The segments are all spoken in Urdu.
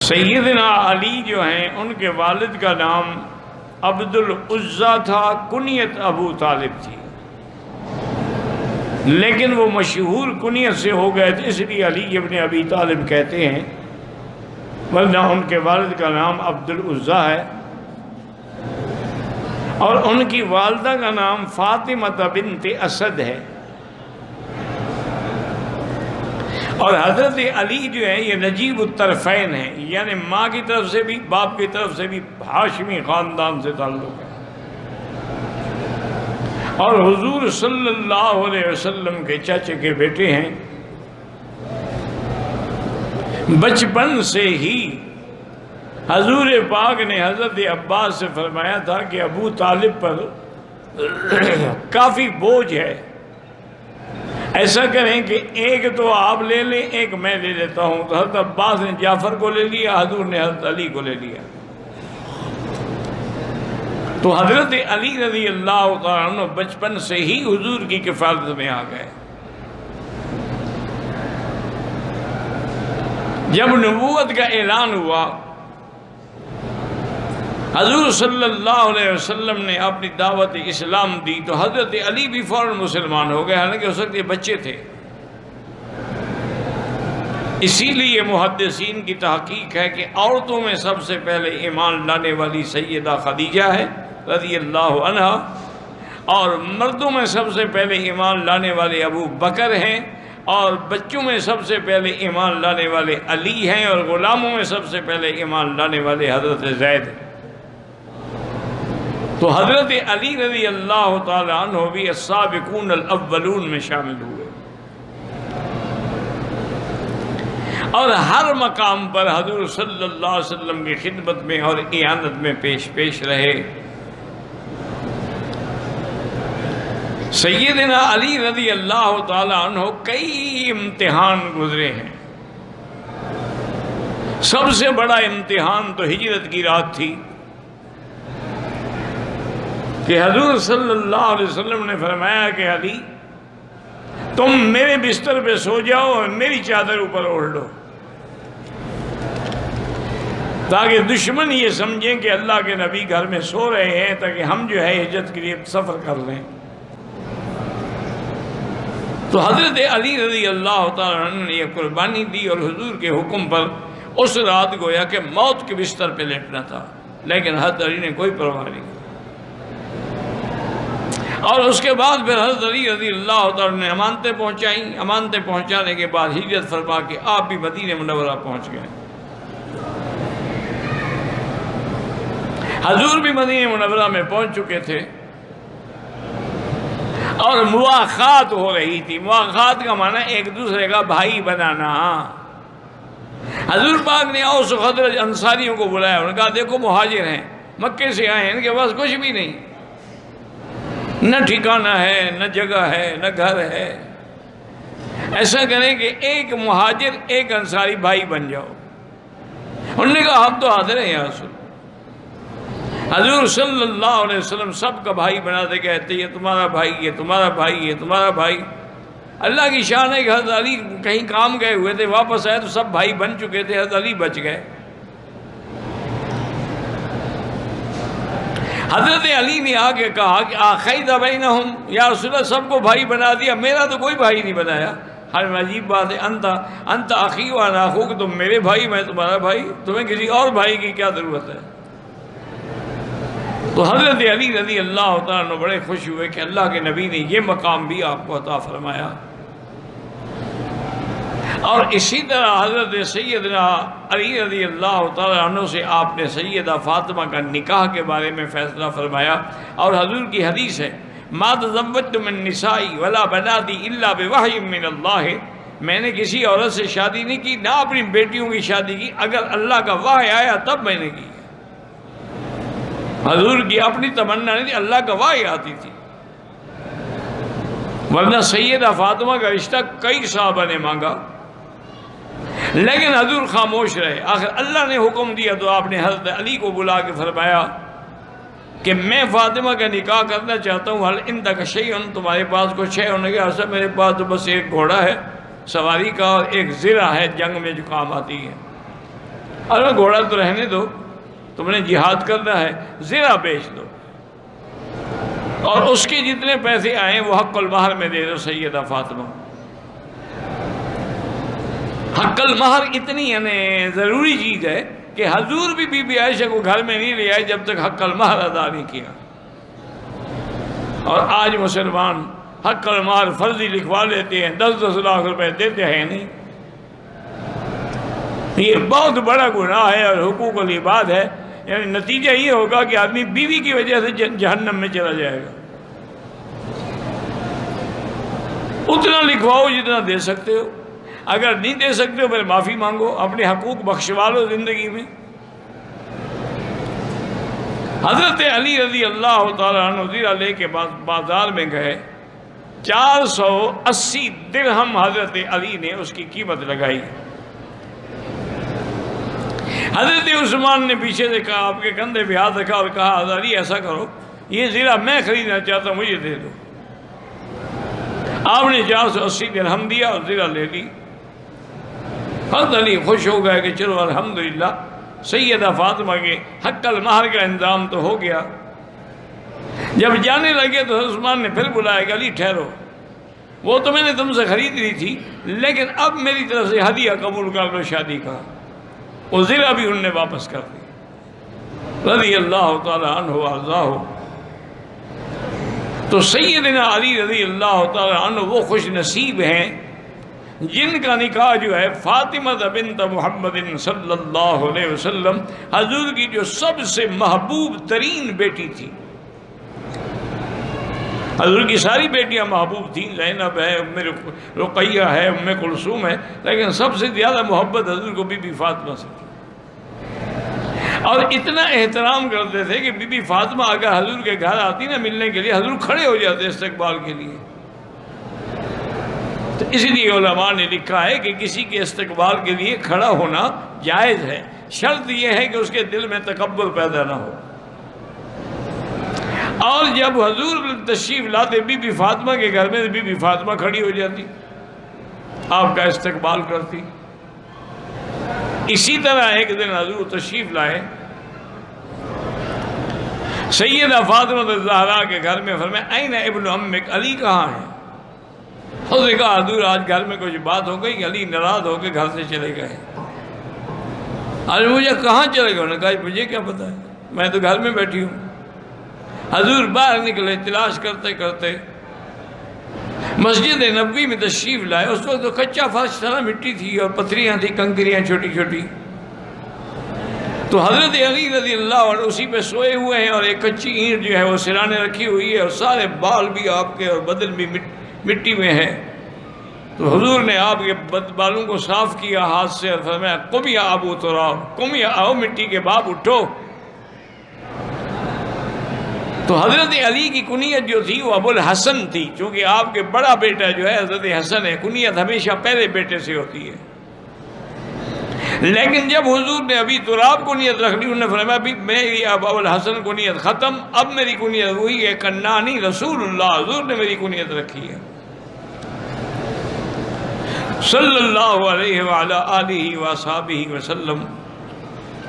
سیدنا علی جو ہیں ان کے والد کا نام عبد العزیٰ تھا، کنیت ابو طالب تھی، لیکن وہ مشہور کنیت سے ہو گئے تھے، اس لیے علی ابن ابی طالب کہتے ہیں، ورنہ ان کے والد کا نام عبد العزیٰ ہے، اور ان کی والدہ کا نام فاطمہ بنت اسد ہے۔ اور حضرت علی جو ہے یہ نجیب الطرفین ہیں، یعنی ماں کی طرف سے بھی باپ کی طرف سے بھی ہاشمی خاندان سے تعلق ہے، اور حضور صلی اللہ علیہ وسلم کے چچے کے بیٹے ہیں۔ بچپن سے ہی حضور پاک نے حضرت عباس سے فرمایا تھا کہ ابو طالب پر کافی بوجھ ہے، ایسا کریں کہ ایک تو آپ لے لیں، ایک میں لے لیتا ہوں۔ تو حضرت عباس نے جعفر کو لے لیا، حضور نے حضرت علی کو لے لیا۔ تو حضرت علی رضی اللہ تعالیٰ عنہ بچپن سے ہی حضور کی کفالت میں آ گئے۔ جب نبوت کا اعلان ہوا، حضور صلی اللہ علیہ وسلم نے اپنی دعوت اسلام دی، تو حضرت علی بھی فوراً مسلمان ہو گئے، حالانکہ اس وقت یہ بچے تھے۔ اسی لیے محدثین کی تحقیق ہے کہ عورتوں میں سب سے پہلے ایمان لانے والی سیدہ خدیجہ ہے رضی اللہ عنہا، اور مردوں میں سب سے پہلے ایمان لانے والے ابو بکر ہیں، اور بچوں میں سب سے پہلے ایمان لانے والے علی ہیں، اور غلاموں میں سب سے پہلے ایمان لانے والے حضرت زید ہیں۔ تو حضرت علی رضی اللہ تعالی عنہ بھی السابقون الاولون میں شامل ہوئے، اور ہر مقام پر حضور صلی اللہ علیہ وسلم کی خدمت میں اور اعانت میں پیش رہے۔ سیدنا علی رضی اللہ تعالی عنہ کئی امتحان گزرے ہیں۔ سب سے بڑا امتحان تو ہجرت کی رات تھی کہ حضور صلی اللہ علیہ وسلم نے فرمایا کہ علی تم میرے بستر پہ سو جاؤ اور میری چادر اوپر اوڑھ لو، تاکہ دشمن یہ سمجھیں کہ اللہ کے نبی گھر میں سو رہے ہیں، تاکہ ہم جو ہے ہجرت کے لیے سفر کر لیں۔ تو حضرت علی رضی اللہ تعالیٰ عنہ نے یہ قربانی دی، اور حضور کے حکم پر اس رات گویا کہ موت کے بستر پہ لیٹنا تھا، لیکن حضرت علی نے کوئی پرواہ نہیں کی۔ اور اس کے بعد پھر حضرت علی رضی اللہ تعالیٰ نے امانتیں پہنچائیں، امانتیں پہنچانے کے بعد ہجرت فرما کے آپ بھی مدینہ منورہ پہنچ گئے۔ حضور بھی مدینہ منورہ میں پہنچ چکے تھے، اور مواخات ہو رہی تھی۔ مواخات کا معنی ایک دوسرے کا بھائی بنانا۔ حضور پاک نے اوس و خزرج انصاریوں کو بلایا، انہوں نے کہا دیکھو مہاجر ہیں، مکے سے آئے ہیں، ان کے پاس کچھ بھی نہیں، نہ ٹھکانہ ہے، نہ جگہ ہے، نہ گھر ہے، ایسا کریں کہ ایک مہاجر ایک انصاری بھائی بن جاؤ۔ انہوں نے کہا ہم تو حاضر ہیں یا رسول۔ حضور صلی اللہ علیہ وسلم سب کا بھائی بناتے کہتے یہ تمہارا بھائی، یہ تمہارا بھائی، یہ تمہارا بھائی۔ اللہ کی شان ہے کہ حضرت علی کہیں کام گئے ہوئے تھے، واپس آئے تو سب بھائی بن چکے تھے، حضرت علی بچ گئے۔ حضرت علی نے آ کے کہا کہ آخیت بینہم، یا رسول اللہ سب کو بھائی بنا دیا، میرا تو کوئی بھائی نہیں بنایا۔ ہر عجیب بات ہے، انت اخی وانا اخوک، تم میرے بھائی میں تمہارا بھائی، تمہیں کسی اور بھائی کی کیا ضرورت ہے؟ تو حضرت علی رضی اللہ تعالیٰ عنہ بڑے خوش ہوئے کہ اللہ کے نبی نے یہ مقام بھی آپ کو عطا فرمایا۔ اور اسی طرح حضرت سیدنا علی رضی اللہ تعالیٰ عنہ سے آپ نے سیدہ فاطمہ کا نکاح کے بارے میں فیصلہ فرمایا، اور حضور کی حدیث ہے ما تزوجت من نسائی ولا بناتی الا بوحی من اللہ، میں نے کسی عورت سے شادی نہیں کی، نہ اپنی بیٹیوں کی شادی کی، اگر اللہ کا وحی آیا تب میں نے کی۔ حضور کی اپنی تمنا نہیں تھی، اللہ کا وحی آتی تھی، ورنہ سیدہ فاطمہ کا رشتہ کئی صحابہ نے مانگا، لیکن حضور خاموش رہے۔ آخر اللہ نے حکم دیا تو آپ نے حضرت علی کو بلا کے فرمایا کہ میں فاطمہ کا نکاح کرنا چاہتا ہوں، حل عندک شیء، تمہارے پاس کچھ ہے؟ انہوں نے کہا اصل میرے پاس تو بس ایک گھوڑا ہے سواری کا، اور ایک زرہ ہے جنگ میں جو کام آتی ہے۔ ارے گھوڑا تو رہنے دو، تم نے جہاد کرنا ہے، زرہ بیچ دو، اور اس کے جتنے پیسے آئیں وہ حق المہر میں دے دو سیدہ فاطمہ۔ حق المہر اتنی یعنی ضروری چیز ہے کہ حضور بھی بی بی عائشہ کو گھر میں نہیں لے آئے جب تک حق المہر ادا نہیں کیا۔ اور آج مسلمان حق المہر فرضی لکھوا لیتے ہیں، 10-10 لاکھ روپے دیتے ہیں نہیں۔ یہ بہت بڑا گناہ ہے اور حقوق العباد ہے، یعنی نتیجہ یہ ہوگا کہ آدمی بیوی کی وجہ سے جہنم میں چلا جائے گا۔ اتنا لکھواؤ جتنا دے سکتے ہو، اگر نہیں دے سکتے ہو پھر معافی مانگو، اپنے حقوق بخشوا لو زندگی میں۔ حضرت علی رضی اللہ تعالیٰ عنہ زیرہ لے کے بازار میں گئے، 480 درہم حضرت علی نے اس کی قیمت لگائی۔ حضرت عثمان نے پیچھے سے کہا، آپ کے کندھے پہ ہاتھ رکھا اور کہا، حضرت علی ایسا کرو، یہ زیرہ میں خریدنا چاہتا ہوں، مجھے دے دو۔ آپ نے 480 درہم دیا اور زیرہ لے لی۔ حضرت علی خوش ہو گئے کہ چلو الحمدللہ سیدہ فاطمہ کے حق المہر کا انتظام تو ہو گیا۔ جب جانے لگے تو عثمان نے پھر بلایا کہ علی ٹھہرو، وہ تو میں نے تم سے خرید لی تھی، لیکن اب میری طرف سے ہدیہ قبول کر لو شادی کا۔ وہ زیرہ بھی انہوں نے واپس کر دی رضی اللہ تعالی عنہ وارضاہ۔ تو سیدنا علی رضی اللہ تعالی عنہ وہ خوش نصیب ہیں جن کا نکاح جو ہے فاطمہ بنت محمد صلی اللہ علیہ وسلم، حضور کی جو سب سے محبوب ترین بیٹی تھی۔ حضور کی ساری بیٹیاں محبوب تھیں، زینب ہے، ام رقیہ ہے، ام کلثوم ہے، لیکن سب سے زیادہ محبت حضور کو بی بی فاطمہ سے تھی۔ اور اتنا احترام کرتے تھے کہ بی بی فاطمہ اگر حضور کے گھر آتی نا ملنے کے لیے، حضور کھڑے ہو جاتے استقبال کے لیے۔ تو اسی لیے علماء نے لکھا ہے کہ کسی کے استقبال کے لیے کھڑا ہونا جائز ہے، شرط یہ ہے کہ اس کے دل میں تکبر پیدا نہ ہو۔ اور جب حضور تشریف لاتے بی بی فاطمہ کے گھر میں، بی بی فاطمہ کھڑی ہو جاتی، آپ کا استقبال کرتی۔ اسی طرح ایک دن حضور تشریف لائے سیدہ فاطمہ الزہرا کے گھر میں، فرمایا این ابن امک، علی کہاں ہے؟ حضور نے کہا حضور آج گھر میں کچھ بات ہو گئی، علی ناراض ہو کے گھر سے چلے گئے۔ آج مجھے کہاں چلے گئے؟ انہوں نے کہا مجھے کیا پتا ہے، میں تو گھر میں بیٹھی ہوں۔ حضور باہر نکلے، تلاش کرتے کرتے مسجد نبوی میں تشریف لائے۔ اس وقت تو کچا فرش تھا، مٹی تھی اور پتھریاں تھیں، کنکریاں چھوٹی چھوٹی۔ تو حضرت علی رضی اللہ عنہ اسی پہ سوئے ہوئے ہیں اور ایک کچی اینٹ جو ہے وہ سرانے رکھی ہوئی ہے، اور سارے بال بھی آپ کے اور بدن بھی مٹی میں ہے۔ تو حضور نے آپ کے بالوں کو صاف کیا ہاتھ سے اور فرمایا قم یا ابو تراب، قم یا آؤ مٹی کے باپ اٹھو۔ تو حضرت علی کی کنیت جو تھی وہ ابو الحسن تھی، چونکہ آپ کے بڑا بیٹا جو ہے حضرت حسن ہے، کنیت ہمیشہ پہلے بیٹے سے ہوتی ہے۔ لیکن جب حضور نے ابھی تراب کنیت رکھ لی، انہوں نے فرمایا ابھی میری اب ابو الحسن کنیت ختم، اب میری کنیت وہی ہے کنانی رسول اللہ، حضور نے میری کنیت رکھی ہے صلی اللہ علیہ وعلی آلہ وصحبہ وسلم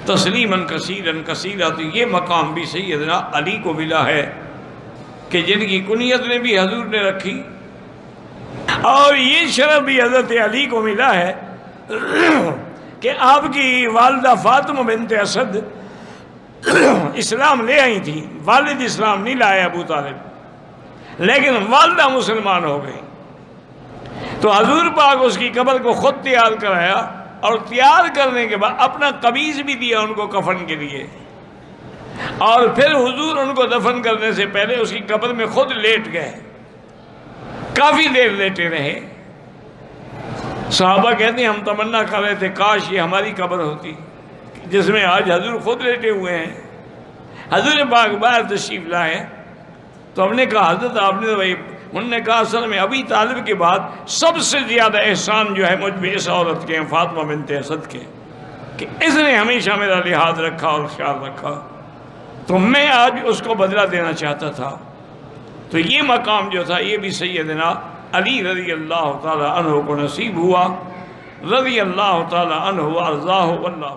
تسلیما کثیرا کثیرا۔ تو یہ مقام بھی سیدنا علی کو ملا ہے کہ جن کی کنیت نے بھی حضور نے رکھی، اور یہ شرف بھی حضرت علی کو ملا ہے کہ آپ کی والدہ فاطمہ بنت اسد اسلام لے آئی تھی، والد اسلام نہیں لائے ابو طالب، لیکن والدہ مسلمان ہو گئی۔ تو حضور پاک اس کی قبر کو خود تیار کرایا، اور تیار کرنے کے بعد اپنا قمیض بھی دیا ان کو کفن کے لیے، اور پھر حضور ان کو دفن کرنے سے پہلے اس کی قبر میں خود لیٹ گئے، کافی دیر لیٹے رہے۔ صحابہ کہتے ہیں ہم تمنا کر رہے تھے کاش یہ ہماری قبر ہوتی جس میں آج حضور خود لیٹے ہوئے ہیں۔ حضور پاک باہر تشریف لائے تو ہم نے کہا حضرت آپ نے تو بھائی، انہوں نے کہا اصل میں ابھی طالب کے بعد سب سے زیادہ احسان جو ہے مجھ پہ اس عورت کے ہیں، فاطمہ بنت اسد کے، کہ اس نے ہمیشہ میرا لحاظ رکھا اور خیال رکھا، تو میں آج اس کو بدلہ دینا چاہتا تھا۔ تو یہ مقام جو تھا یہ بھی سیدنا علی رضی اللہ تعالی عنہ کو نصیب ہوا، رضی اللہ تعالی عنہ وارضاہ واللہ